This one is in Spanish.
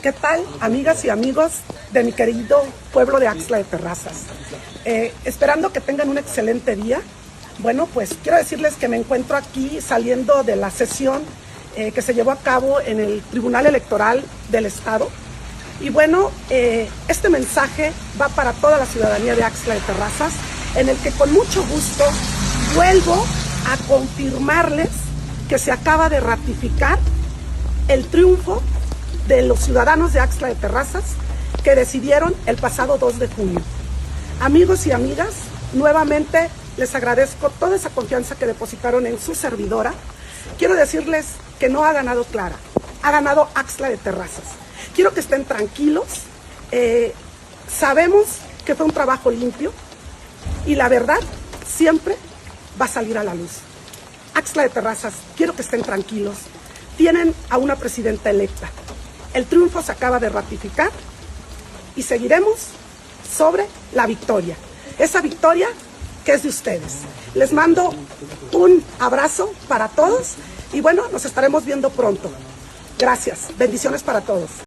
¿Qué tal, amigas y amigos de mi querido pueblo de Axtla de Terrazas? Esperando que tengan un excelente día. Bueno, pues quiero decirles que me encuentro aquí saliendo de la sesión que se llevó a cabo en el Tribunal Electoral del Estado. Y bueno, este mensaje va para toda la ciudadanía de Axtla de Terrazas, en el que con mucho gusto vuelvo a confirmarles que se acaba de ratificar el triunfo de los ciudadanos de Axtla de Terrazas que decidieron el pasado 2 de junio. Amigos y amigas, nuevamente les agradezco toda esa confianza que depositaron en su servidora. Quiero decirles que no ha ganado Clara, ha ganado Axtla de Terrazas. Quiero que estén tranquilos, sabemos que fue un trabajo limpio y la verdad siempre va a salir a la luz. Axtla de Terrazas, quiero que estén tranquilos, tienen a una presidenta electa. El triunfo se acaba de ratificar y seguiremos sobre la victoria. Esa victoria que es de ustedes. Les mando un abrazo para todos y bueno, nos estaremos viendo pronto. Gracias. Bendiciones para todos.